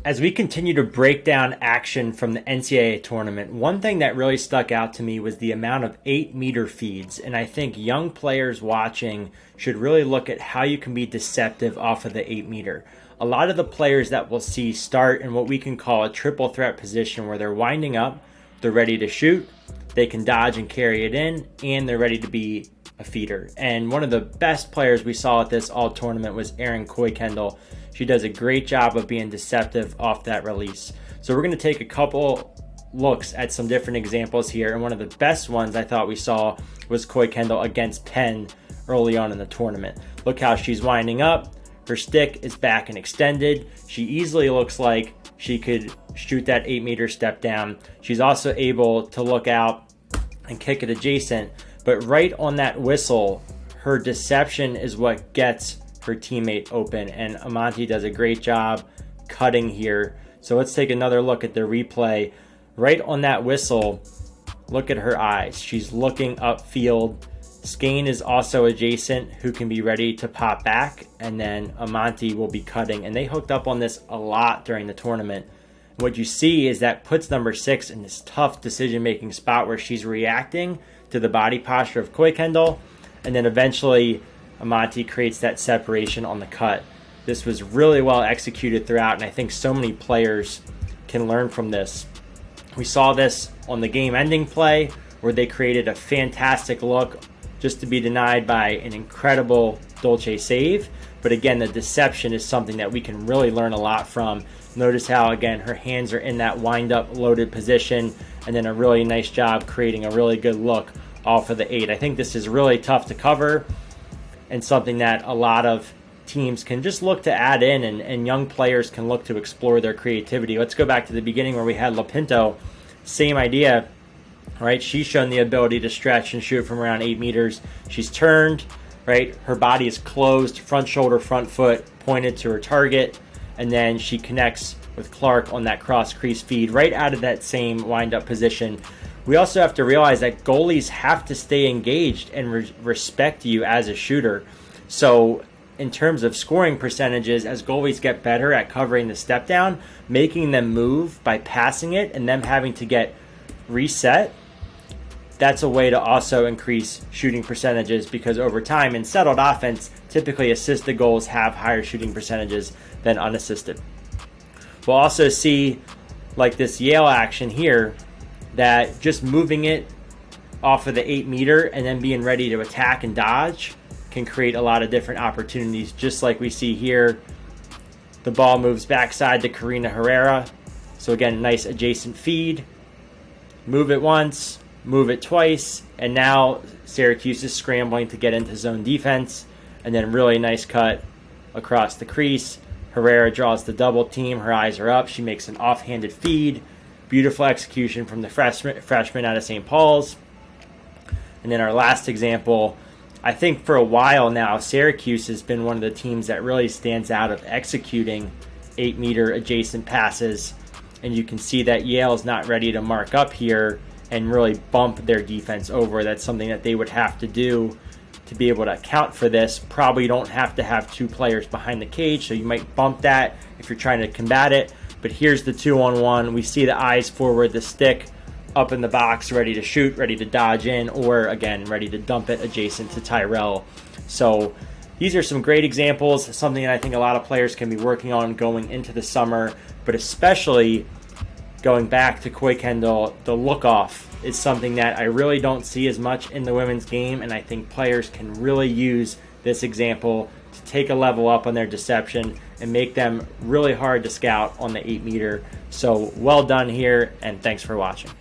As we continue to break down action from the NCAA tournament, one thing that really stuck out to me was the amount of 8-meter feeds. And I think young players watching should really look at how you can be deceptive off of the 8-meter. A lot of the players that we'll see start in what we can call a triple threat position where they're winding up, they're ready to shoot, they can dodge and carry it in, and they're ready to be a feeder. And one of the best players we saw at this all tournament was Erin Coy-Kendall. She does a great job of being deceptive off that release. So we're going to take a couple looks at some different examples here. And one of the best ones I thought we saw was Coy-Kendall against Penn early on in the tournament. Look how she's winding up. Her stick is back and extended. She easily looks like she could shoot that 8-meter step down. She's also able to look out and kick it adjacent. But right on that whistle, her deception is what gets her teammate open, and Amanti does a great job cutting here. So let's take another look at the replay. Right on that whistle, look at her eyes. She's looking upfield. Skane is also adjacent, who can be ready to pop back, and then Amanti will be cutting. And they hooked up on this a lot during the tournament. What you see is that puts number 6 in this tough decision-making spot where she's reacting to the body posture of Coy-Kendall, and then eventually Amanti creates that separation on the cut. This was really well executed throughout, and I think so many players can learn from this. We saw this on the game-ending play where they created a fantastic look just to be denied by an incredible Dolce save. But again, the deception is something that we can really learn a lot from. Notice how, again, her hands are in that wind-up loaded position, and then a really nice job creating a really good look off of the 8. I think this is really tough to cover, and something that a lot of teams can just look to add in, and young players can look to explore their creativity. Let's go back to the beginning where we had Lapinto. Same idea, right? She's shown the ability to stretch and shoot from around 8 meters. She's turned, right? Her body is closed, front shoulder, front foot, pointed to her target, and then she connects with Clark on that cross crease feed right out of that same wind-up position. We also have to realize that goalies have to stay engaged and respect you as a shooter. So in terms of scoring percentages, as goalies get better at covering the step down, making them move by passing it and them having to get reset, that's a way to also increase shooting percentages, because over time in settled offense, typically assisted goals have higher shooting percentages than unassisted. We'll also see, like this Yale action here, that just moving it off of the 8-meter and then being ready to attack and dodge can create a lot of different opportunities. Just like we see here, the ball moves backside to Karina Herrera. So again, nice adjacent feed. Move it once, move it twice, and now Syracuse is scrambling to get into zone defense, and then really nice cut across the crease. Herrera draws the double team. Her eyes are up. She makes an offhanded feed. Beautiful execution from the freshman out of St. Paul's. And then our last example, I think for a while now, Syracuse has been one of the teams that really stands out of executing 8-meter adjacent passes. And you can see that Yale is not ready to mark up here and really bump their defense over. That's something that they would have to do to be able to account for this. Probably don't have to have 2 players behind the cage, so you might bump that if you're trying to combat it. But here's the 2-on-1. We see the eyes forward, the stick up in the box, ready to shoot, ready to dodge in, or again, ready to dump it adjacent to Tyrell. So these are some great examples, something that I think a lot of players can be working on going into the summer, but especially going back to Coy-Kendall, the look-off is something that I really don't see as much in the women's game, and I think players can really use this example to take a level up on their deception and make them really hard to scout on the 8-meter. So well done here, and thanks for watching.